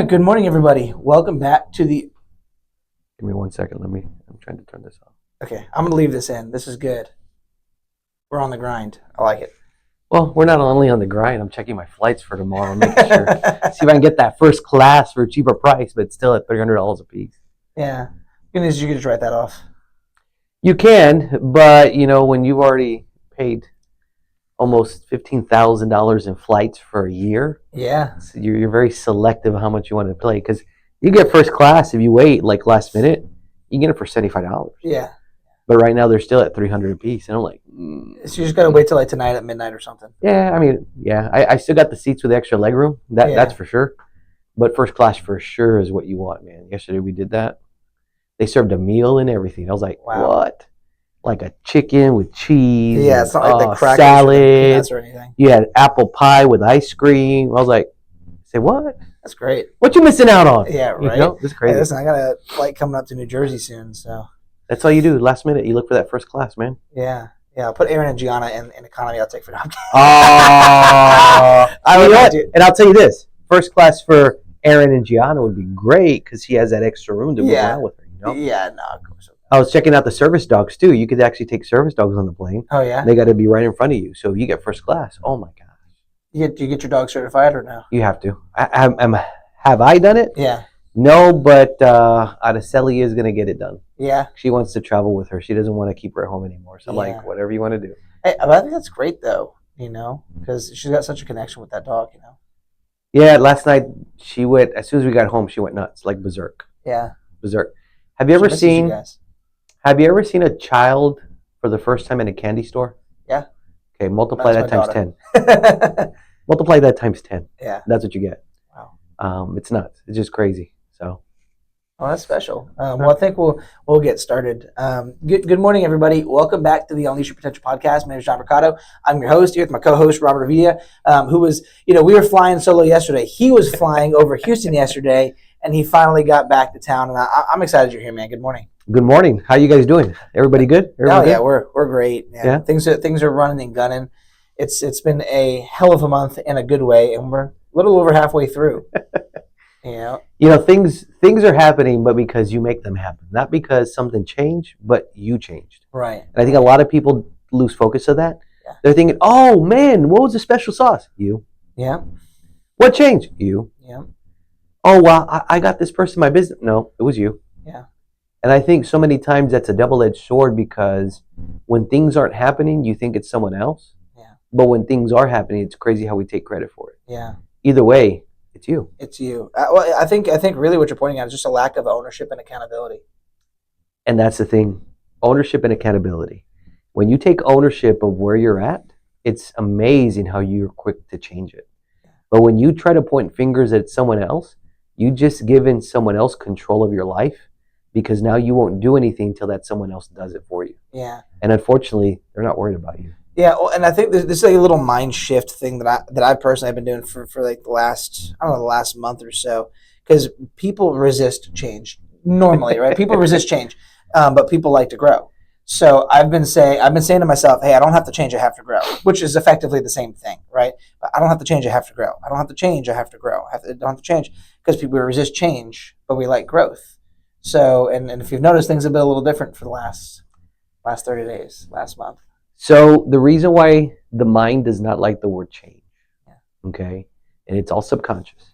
Good morning, everybody. Welcome back to the. Give me 1 second. I'm trying to turn this off. Okay, I'm going to leave this in. This is good. We're on the grind. I like it. Well, we're not only on the grind. I'm checking my flights for tomorrow, making sure, see if I can get that first class for a cheaper price, but still at $300 a piece. Yeah. Good news, you can just write that off. You can, but when you've already paid almost $15,000 in flights for a year, Yeah. so you're very selective of how much you want to pay. Because you get first class if you wait like last minute, you get it for $75. Yeah. But right now they're still at $300 a piece, and I'm like, So you just got to wait till like tonight at midnight or something. Yeah, I still got the seats with the extra leg room. That's for sure. But first class for sure is what you want, man. Yesterday we did that. They served a meal and everything. I was like, Wow. what? Like a chicken with cheese. Yeah, it's not like the crackers salad. or the peanuts or anything. You had apple pie with ice cream. I was like, say what? That's great. What you missing out on? Yeah, right. This is crazy. Hey, listen, I got a flight coming up to New Jersey soon, so. That's all you do. Last minute, you look for that first class, man. Yeah. I'll put Aaron and Gianna in economy. I'll take for now. And I'll tell you this: first class for Aaron and Gianna would be great because he has that extra room to move around with her. Yeah, no, of course. I was checking out the service dogs too. You could actually take service dogs on the plane. Oh yeah. They got to be right in front of you, so you get first class. Oh my gosh. Do you get your dog certified or no? You have to. Have I done it? Yeah. No, but Araceli is gonna get it done. Yeah. She wants to travel with her. She doesn't want to keep her at home anymore. So I'm like, whatever you want to do. Hey, but I think that's great though, because she's got such a connection with that dog, Yeah, last night she went, as soon as we got home, she went nuts, like berserk. Yeah. Berserk. Have you ever seen a child for the first time in a candy store? Yeah. Okay, multiply that times 10. Multiply that times 10. Yeah. That's what you get. Wow. It's nuts. It's just crazy. So. Oh, that's special. Well, I think we'll get started. Good morning, everybody. Welcome back to the Unleash Your Potential podcast. My name is John Brucato. I'm your host here with my co-host Robert Avitia, who was, we were flying solo yesterday. He was flying over Houston yesterday, and he finally got back to town. And I'm excited you're here, man. Good morning. Good morning. How you guys doing? Everybody good? Yeah, we're great. Yeah. Things are running and gunning. It's been a hell of a month in a good way, and we're a little over halfway through. Things are happening, but because you make them happen, not because something changed, but you changed. Right. And I think a lot of people lose focus of that. Yeah. They're thinking, "Oh man, what was the special sauce?" You. Yeah. What changed? You. Yeah. Oh well, I got this person in my business. No, it was you. Yeah. And I think so many times that's a double-edged sword because when things aren't happening, you think it's someone else. Yeah. But when things are happening, it's crazy how we take credit for it. Yeah. Either way, it's you. It's you. Well, I think really what you're pointing out is just a lack of ownership and accountability. And that's the thing, ownership and accountability. When you take ownership of where you're at, it's amazing how you're quick to change it. But when you try to point fingers at someone else, you just given someone else control of your life because now you won't do anything till that someone else does it for you. Yeah. And unfortunately, they're not worried about you. Yeah, well, and I think this is like a little mind shift thing that I personally have been doing for like the last month or so, because people resist change normally, right? People resist change, but people like to grow. So I've been saying to myself, hey, I don't have to change, I have to grow, which is effectively the same thing, right? But I don't have to change, I have to grow. I don't have to change, I have to grow. I don't have to change because people resist change, but we like growth. So, and if you've noticed, things have been a little different for the last 30 days, last month. So the reason why the mind does not like the word change, okay, and it's all subconscious,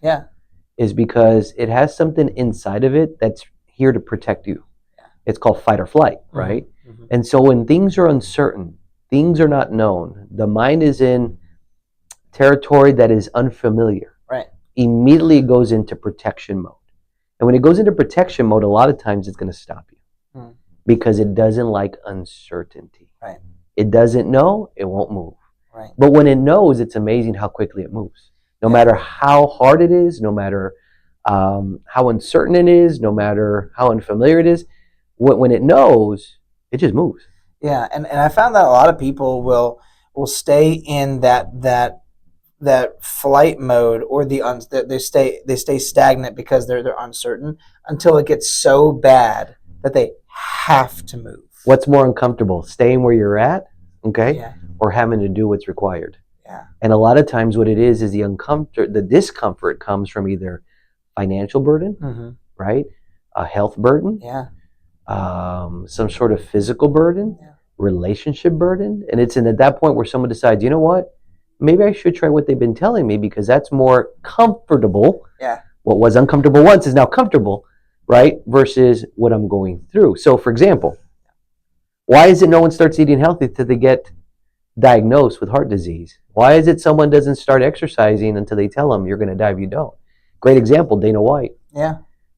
is because it has something inside of it that's here to protect you. Yeah. It's called fight or flight, right? Mm-hmm. And so when things are uncertain, things are not known, the mind is in territory that is unfamiliar. Right. Immediately it goes into protection mode. And when it goes into protection mode, a lot of times it's going to stop you because it doesn't like uncertainty. Right. It doesn't know, it won't move. Right. But when it knows, it's amazing how quickly it moves. No matter how hard it is, no matter how uncertain it is, no matter how unfamiliar it is, when it knows, it just moves. Yeah, and I found that a lot of people will stay in that flight mode, or they stay stagnant because they're uncertain until it gets so bad that they have to move. What's more uncomfortable, staying where you're at, okay, or having to do what's required? Yeah. And a lot of times what it is the discomfort comes from either financial burden, right? A health burden, some sort of physical burden, relationship burden. And it's at that point where someone decides, you know what? Maybe I should try what they've been telling me because that's more comfortable. What was uncomfortable once is now comfortable, right? Versus what I'm going through. So, for example, why is it no one starts eating healthy till they get diagnosed with heart disease? Why is it someone doesn't start exercising until they tell them you're going to die if you don't? Great example, Dana White.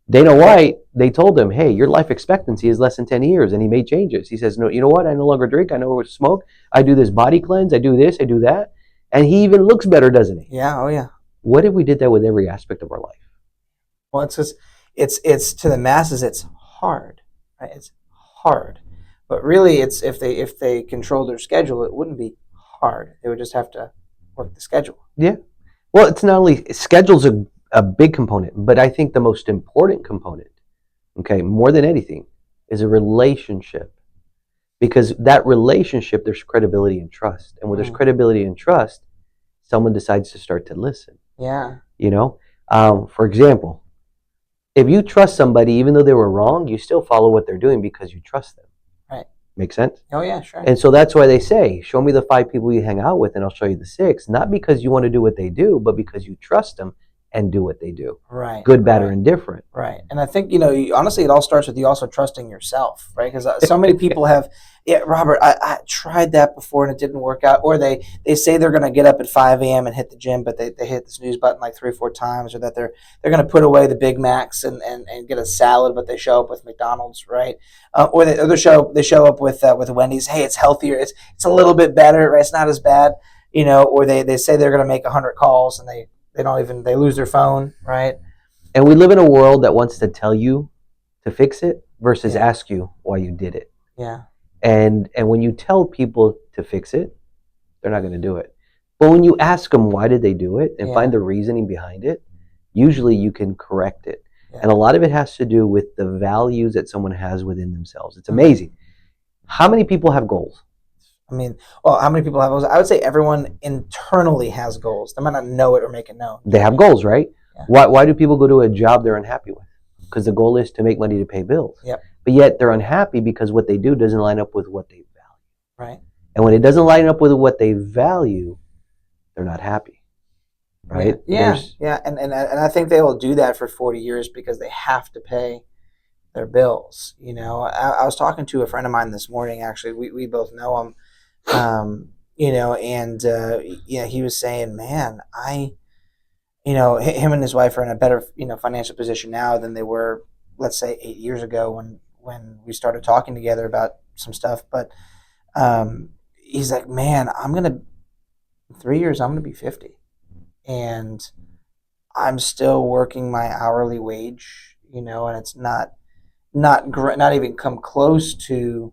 Dana White, they told him, hey, your life expectancy is less than 10 years, and he made changes. He says, no, you know what? I no longer drink. I no longer smoke. I do this body cleanse. I do this. I do that. And he even looks better, doesn't he? Oh yeah. What if we did that with every aspect of our life? Well, it's just, it's to the masses, it's hard, right? It's hard. But really, it's if they control their schedule, it wouldn't be hard. They would just have to work the schedule. Yeah. Well, it's not only schedule's a big component, but I think the most important component, okay, more than anything, is a relationship. Because that relationship, there's credibility and trust. And when there's credibility and trust, someone decides to start to listen. You know? For example, if you trust somebody, even though they were wrong, you still follow what they're doing because you trust them. Make sense? Oh yeah, sure. And so that's why they say, show me the 5 people you hang out with and I'll show you the 6. Not because you want to do what they do, but because you trust them and do what they do. Good, bad, or indifferent. And I think, honestly, it all starts with you also trusting yourself, right? Because so many people have, Robert, I tried that before and it didn't work out. Or they say they're going to get up at 5 a.m. and hit the gym, but they hit the snooze button like 3 or 4 times, or that they're going to put away the Big Macs and get a salad, but they show up with McDonald's, right? Or they show up with Wendy's. Hey, it's healthier. It's a little bit better, right? It's not as bad, Or they say they're going to make 100 calls and they lose their phone, right? And we live in a world that wants to tell you to fix it versus ask you why you did it. And when you tell people to fix it, they're not going to do it. But when you ask them why did they do it and find the reasoning behind it, usually you can correct it. And a lot of it has to do with the values that someone has within themselves. It's amazing. How many people have goals? How many people have goals? I would say everyone internally has goals. They might not know it or make it known. They have goals, right? Why do people go to a job they're unhappy with? Because the goal is to make money to pay bills. But yet they're unhappy because what they do doesn't line up with what they value. And when it doesn't line up with what they value, they're not happy. Right? And I think they will do that for 40 years because they have to pay their bills. I was talking to a friend of mine this morning, actually. We both know him. He was saying, man, him and his wife are in a better, financial position now than they were, let's say, 8 years ago when we started talking together about some stuff. But he's like, man, in 3 years, I'm going to be 50. And I'm still working my hourly wage, and it's not even come close to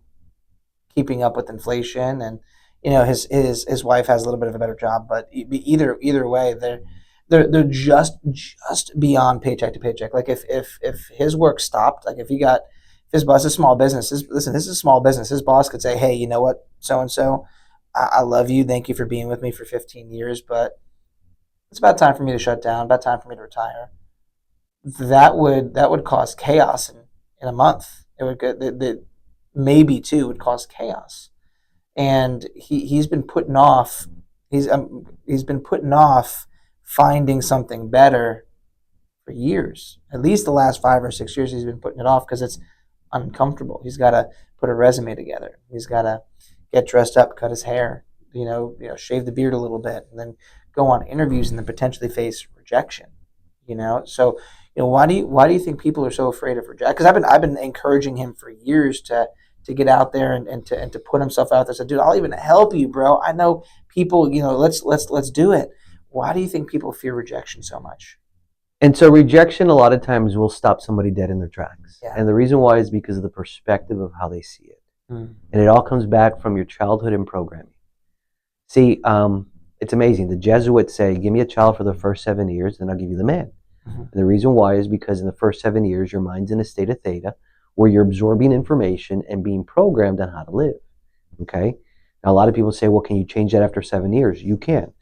keeping up with inflation. And his wife has a little bit of a better job, but either way, they're just beyond paycheck to paycheck. Like if his work stopped, like if his boss is small business, listen, this is a small business. His boss could say, hey, you know what, so and so, I love you, thank you for being with me for 15 years, but it's about time for me to shut down, about time for me to retire. That would cause chaos in a month. It would maybe 2 would cause chaos. And he's been putting off finding something better for years. At least the last 5 or 6 years he's been putting it off because it's uncomfortable. He's got to put a resume together. He's got to get dressed up, cut his hair, shave the beard a little bit, and then go on interviews and then potentially face rejection. So why do you think people are so afraid of rejection? Because I've been encouraging him for years to get out there and to put himself out there. So, dude, I'll even help you, bro. I know people. Let's do it. Why do you think people fear rejection so much? And so rejection a lot of times will stop somebody dead in their tracks. And the reason why is because of the perspective of how they see it. And it all comes back from your childhood and programming. See, it's amazing. The Jesuits say, give me a child for the first 7 years, then I'll give you the man. And the reason why is because in the first 7 years, your mind's in a state of theta where you're absorbing information and being programmed on how to live. Okay? Now, a lot of people say, well, can you change that after 7 years? You can.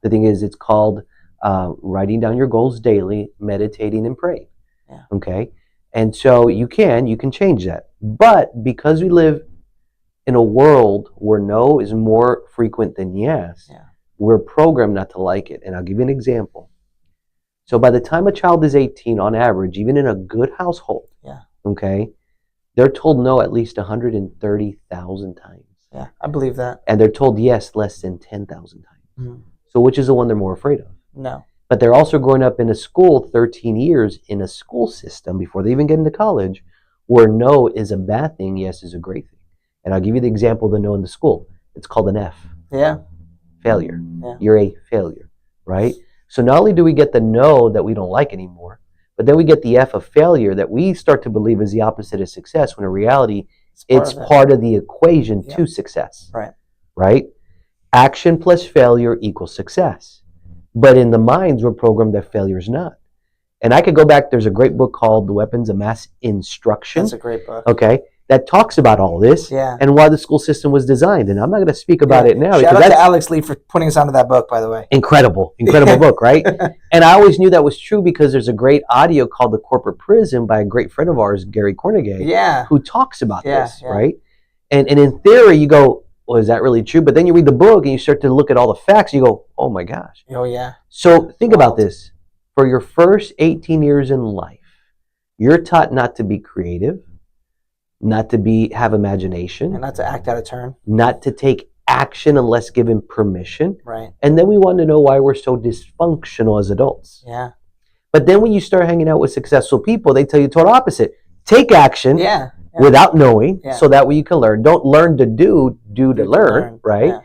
The thing is, it's called writing down your goals daily, meditating and praying. Yeah. Okay? And so you can change that. But because we live in a world where no is more frequent than yes, we're programmed not to like it. And I'll give you an example. So by the time a child is 18, on average, even in a good household, okay, they're told no at least 130,000 times. Yeah, I believe that. And they're told yes less than 10,000 times. Mm-hmm. So which is the one they're more afraid of? No. But they're also growing up in a school 13 years in a school system before they even get into college where no is a bad thing, yes is a great thing. And I'll give you the example of the no in the school. It's called an F. Yeah. Failure. Yeah. You're a failure, right? So not only do we get the no that we don't like anymore, but then we get the F of failure that we start to believe is the opposite of success, when in reality, it's part of the equation to success. Right. Right? Action plus failure equals success. But in the minds, we're programmed that failure is not. And I could go back, there's a great book called The Weapons of Mass Instruction. That's a great book. Okay. That talks about all this and why the school system was designed. And I'm not going to speak about it now. Shout out to Alex Lee for putting us onto that book, by the way. Incredible book, right? And I always knew that was true because there's a great audio called The Corporate Prison by a great friend of ours, Gary Cornegay, who talks about this, right? And in theory, you go, well, is that really true? But then you read the book and you start to look at all the facts. You go, oh my gosh. Oh, yeah. So think about this. For your first 18 years in life, you're taught not to be creative, not to have imagination, and not to act out of turn, not to take action unless given permission. Right. And then we want to know why we're so dysfunctional as adults. Yeah. But then when you start hanging out with successful people, they tell you the total opposite. Take action without knowing, so that way you can learn. Don't learn to do to learn, right? Yeah.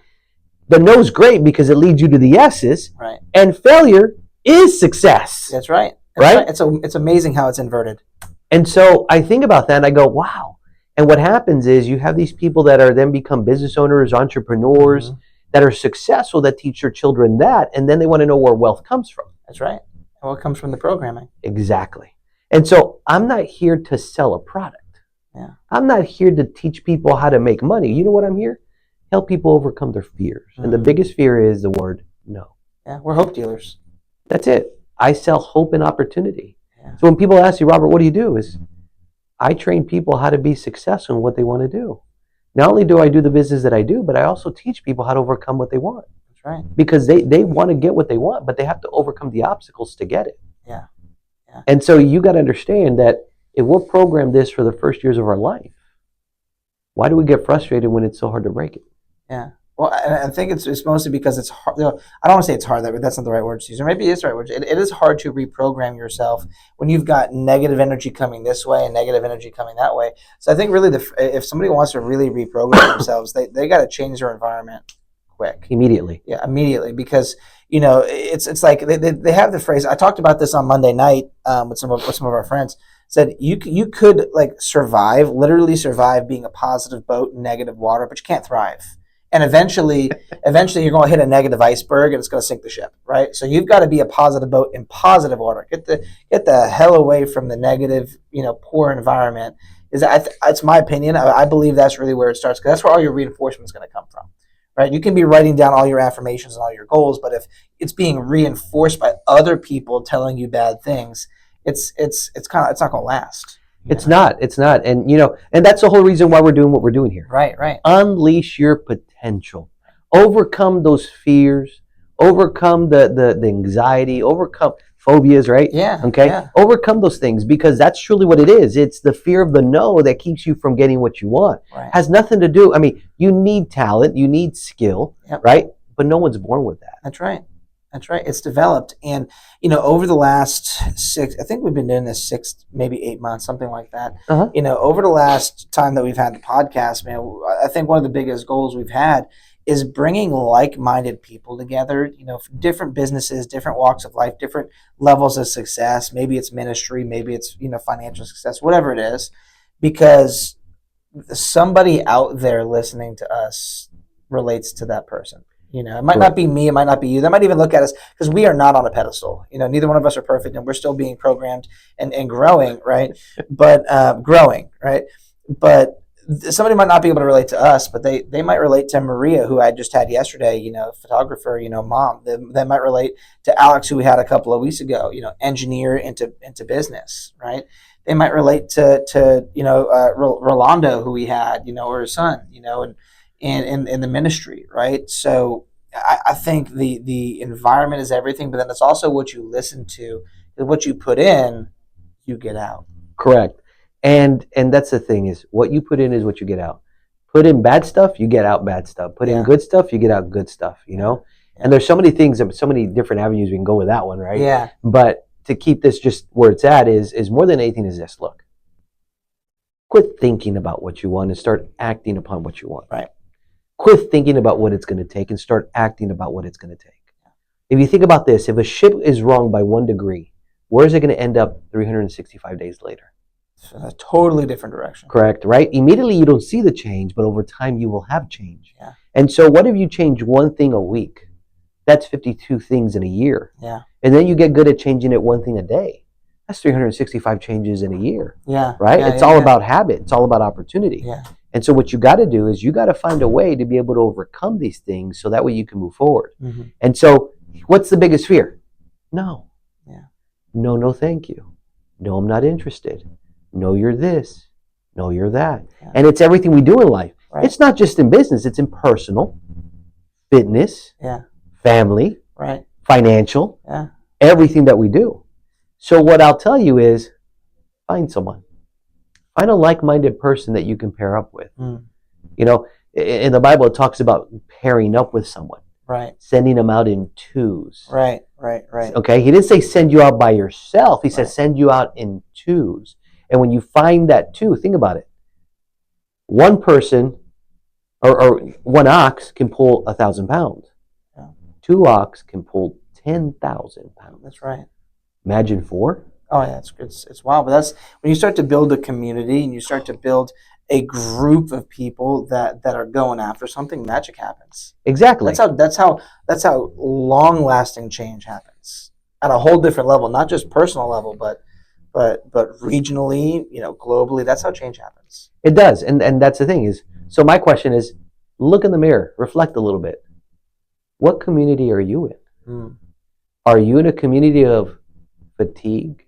The no's great because it leads you to the yeses. Right. And failure is success. That's right. Right? It's amazing how it's inverted. And so I think about that and I go, wow. And what happens is you have these people that are then become business owners, entrepreneurs, that are successful, that teach their children that, and then they want to know where wealth comes from. That's right. Well, it comes from the programming. Exactly. And so I'm not here to sell a product. Yeah. I'm not here to teach people how to make money. You know what I'm here? Help people overcome their fears. And the biggest fear is the word no. Yeah, we're hope dealers. That's it. I sell hope and opportunity. Yeah. So when people ask you, Robert, what do you do? Is I train people how to be successful in what they want to do. Not only do I do the business that I do, but I also teach people how to overcome what they want. That's right. Because they want to get what they want, but they have to overcome the obstacles to get it. Yeah. Yeah. And so you got to understand that if we're programmed this for the first years of our life, why do we get frustrated when it's so hard to break it? Yeah. Well, I think it's mostly because it's hard. I don't want to say it's hard, but that's not the right word to use. Or maybe it is the right word. It is hard to reprogram yourself when you've got negative energy coming this way and negative energy coming that way. So I think really if somebody wants to really reprogram themselves, they got to change their environment quick. Immediately. Yeah, immediately. Because, it's like they have the phrase, I talked about this on Monday night with some of our friends, said you could literally survive being a positive boat in negative water, but you can't thrive. And eventually you're going to hit a negative iceberg and it's going to sink the ship, right? So you've got to be a positive boat in positive water. Get the hell away from the negative, poor environment. It's my opinion. I believe that's really where it starts, because that's where all your reinforcement is going to come from, right? You can be writing down all your affirmations and all your goals, but if it's being reinforced by other people telling you bad things, it's not going to last. It's not. And, and that's the whole reason why we're doing what we're doing here. Right. Unleash your potential. Overcome those fears. Overcome the anxiety. Overcome phobias, right? Yeah. Okay? Yeah. Overcome those things, because that's truly what it is. It's the fear of the no that keeps you from getting what you want. Right. Has nothing to do, you need talent, you need skill, right? But no one's born with that. That's right. It's developed. And, over the last I think we've been doing this 6, maybe 8 months, something like that. Uh-huh. Over the last time that we've had the podcast, man, I think one of the biggest goals we've had is bringing like-minded people together, different businesses, different walks of life, different levels of success. Maybe it's ministry, maybe it's, financial success, whatever it is, because somebody out there listening to us relates to that person. It might not be me, it might not be you. They might even look at us, because we are not on a pedestal. Neither one of us are perfect, and we're still being programmed and growing, right? But growing, right? But somebody might not be able to relate to us, but they might relate to Maria, who I just had yesterday, photographer, mom. They might relate to Alex, who we had a couple of weeks ago, engineer into business, right? They might relate to Rolando, who we had, or his son, and in the ministry, right? So I think the environment is everything, but then it's also what you listen to, and what you put in, you get out. Correct. And that's the thing, is what you put in is what you get out. Put in bad stuff, you get out bad stuff. Put in good stuff, you get out good stuff, Yeah. And there's so many things, so many different avenues we can go with that one, right? Yeah. But to keep this just where it's at is more than anything is this. Look, quit thinking about what you want and start acting upon what you want. Right. Quit thinking about what it's going to take and start acting about what it's going to take. If you think about this, if a ship is wrong by 1 degree, where is it going to end up 365 days later? A totally different direction. Correct, right? Immediately you don't see the change, but over time you will have change. Yeah. And so what if you change one thing a week? That's 52 things in a year. Yeah. And then you get good at changing it one thing a day. That's 365 changes in a year. Yeah. Right? Yeah, it's all about habit. It's all about opportunity. Yeah. And so what you got to do is you got to find a way to be able to overcome these things so that way you can move forward. Mm-hmm. And so what's the biggest fear? No. Yeah. No, thank you. No, I'm not interested. No, you're this. No, you're that. Yeah. And it's everything we do in life. Right. It's not just in business. It's in personal, fitness, family, financial, everything that we do. So what I'll tell you is find someone. Find a like-minded person that you can pair up with. Mm. In the Bible, it talks about pairing up with someone. Right. Sending them out in twos. Right. Okay? He didn't say send you out by yourself. He said send you out in twos. And when you find that two, think about it. One person or one ox can pull 1,000 pounds. Yeah. 2 ox can pull 10,000 pounds. That's right. Imagine 4. Oh yeah, it's wild. But that's when you start to build a community and you start to build a group of people that are going after something, magic happens. Exactly. That's how long-lasting change happens at a whole different level, not just personal level, but regionally, globally. That's how change happens. It does, and that's the thing is. So my question is, look in the mirror, reflect a little bit. What community are you in? Mm. Are you in a community of fatigue,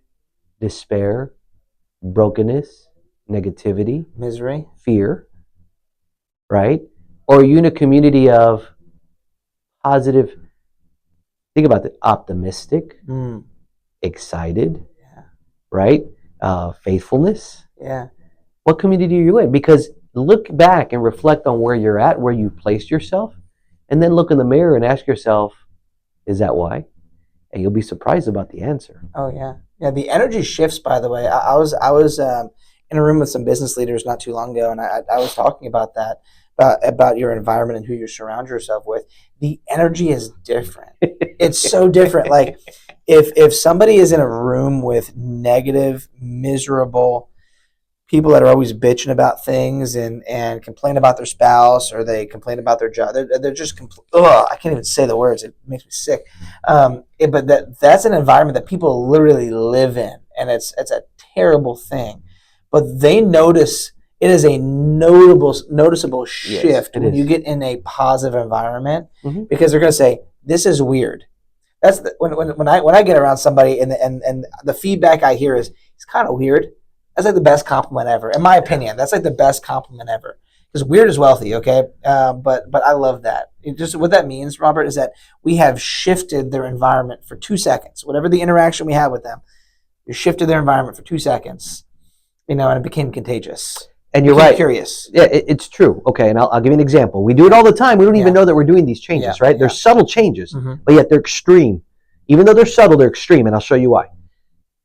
despair, brokenness, negativity, misery, fear, right? Or are you in a community of positive, think about it, optimistic, excited, right? Faithfulness. Yeah. What community are you in? Because look back and reflect on where you're at, where you've placed yourself, and then look in the mirror and ask yourself, is that why? And you'll be surprised about the answer. Oh yeah. Yeah, the energy shifts, by the way. I was in a room with some business leaders not too long ago, and I was talking about that, about your environment and who you surround yourself with. The energy is different. It's so different. Like if somebody is in a room with negative, miserable people that are always bitching about things and complain about their spouse, or they complain about their job, they're just I can't even say the words. It makes me sick. But that's an environment that people literally live in, and it's a terrible thing. But they notice it is a noticeable shift when you get in a positive environment, because they're going to say, "This is weird." That's when I get around somebody and the feedback I hear is, "It's kind of weird." That's like the best compliment ever, in my opinion. That's like the best compliment ever, because weird is wealthy, okay? But I love that. Just what that means, Robert, is that we have shifted their environment for 2 seconds. Whatever the interaction we had with them, we shifted their environment for 2 seconds, and it became contagious. And you're right. Curious. Yeah, it's true. Okay, and I'll give you an example. We do it all the time. We don't even know that we're doing these changes, right? They're subtle changes, but yet they're extreme. Even though they're subtle, they're extreme, and I'll show you why.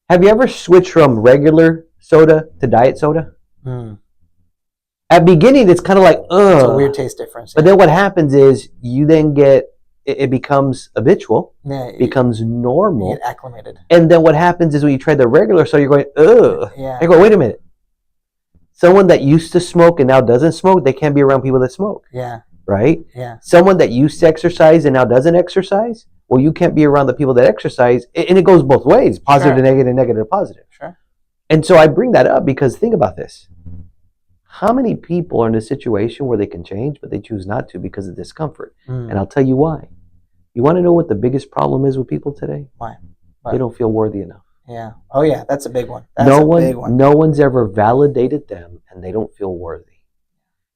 Have you ever switched from regular soda to diet soda? At beginning, it's kind of like, it's a weird taste difference. But then what happens is you then it becomes habitual, becomes normal. You get acclimated. And then what happens is when you try the regular soda, you're going, ugh. Yeah. I go, wait a minute. Someone that used to smoke and now doesn't smoke, they can't be around people that smoke. Yeah. Right? Yeah. Someone that used to exercise and now doesn't exercise, well, you can't be around the people that exercise. And it goes both ways, positive to negative and negative to positive. Sure. And so I bring that up because think about this. How many people are in a situation where they can change, but they choose not to because of discomfort? And I'll tell you why. You want to know what the biggest problem is with people today? Why? They don't feel worthy enough. Yeah. Oh, yeah. That's a big one. Big one. No one's ever validated them, and they don't feel worthy.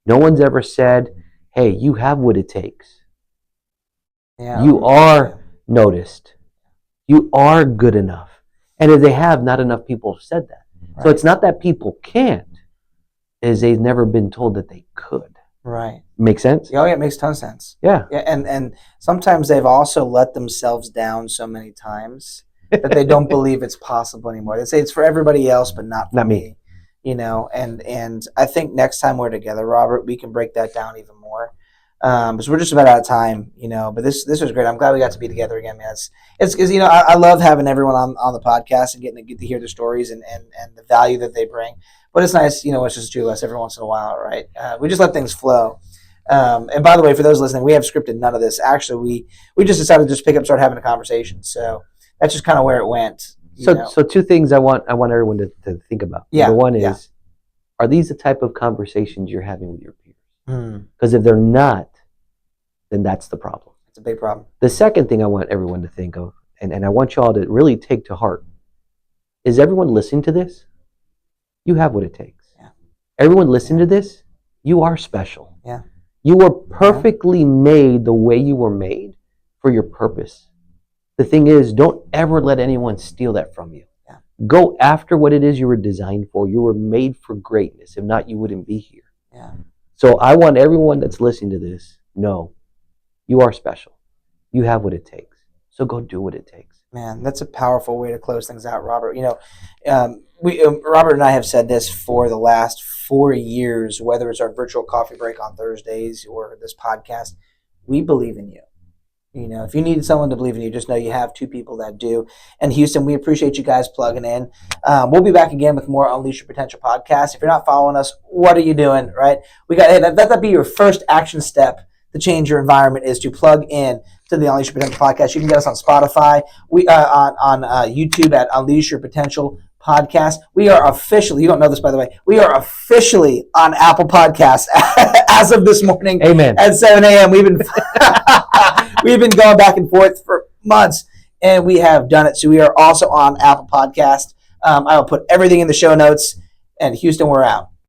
No one's ever said, hey, you have what it takes. Yeah. You are noticed. You are good enough. And if they have, not enough people have said that. Right. So it's not that people can't, is they've never been told that they could. Right. Make sense? Oh, yeah, it makes a ton of sense. Yeah. And sometimes they've also let themselves down so many times that they don't believe it's possible anymore. They say it's for everybody else, but not for me. You know, and I think next time we're together, Robert, we can break that down even more. Because we're just about out of time, you know. But this was great. I'm glad we got to be together again, man. It's because, you know, I love having everyone on the podcast and get to hear their stories and the value that they bring. But it's nice, you know, it's just two of us every once in a while, right? We just let things flow. And by the way, for those listening, we have scripted none of this. Actually, we just decided to just pick up, start having a conversation. So that's just kind of where it went. So two things I want everyone to think about. Yeah. Number one is, are these the type of conversations you're having with your peers? Because if they're not, then that's the problem. It's a big problem. The second thing I want everyone to think of, and I want you all to really take to heart, is everyone listening to this, you have what it takes. Yeah. Everyone listening to this, you are special. Yeah. You were perfectly made the way you were made for your purpose. The thing is, don't ever let anyone steal that from you. Yeah. Go after what it is you were designed for. You were made for greatness. If not, you wouldn't be here. Yeah. So I want everyone that's listening to this, know you are special. You have what it takes. So go do what it takes. Man, that's a powerful way to close things out, Robert. You know, Robert and I have said this for the last 4 years, whether it's our virtual coffee break on Thursdays or this podcast. We believe in you. You know, if you need someone to believe in you, just know you have two people that do. And Houston, we appreciate you guys plugging in. We'll be back again with more Unleash Your Potential podcast. If you're not following us, what are you doing, right? That'd be your first action step to change your environment, is to plug in to the Unleash Your Potential podcast. You can get us on Spotify, on YouTube at Unleash Your Potential podcast. We are officially, you don't know this by the way, we are officially on Apple Podcasts as of this morning. Amen. At 7 a.m. We've been going back and forth for months, and we have done it. So we are also on Apple Podcast. I will put everything in the show notes. And Houston, we're out.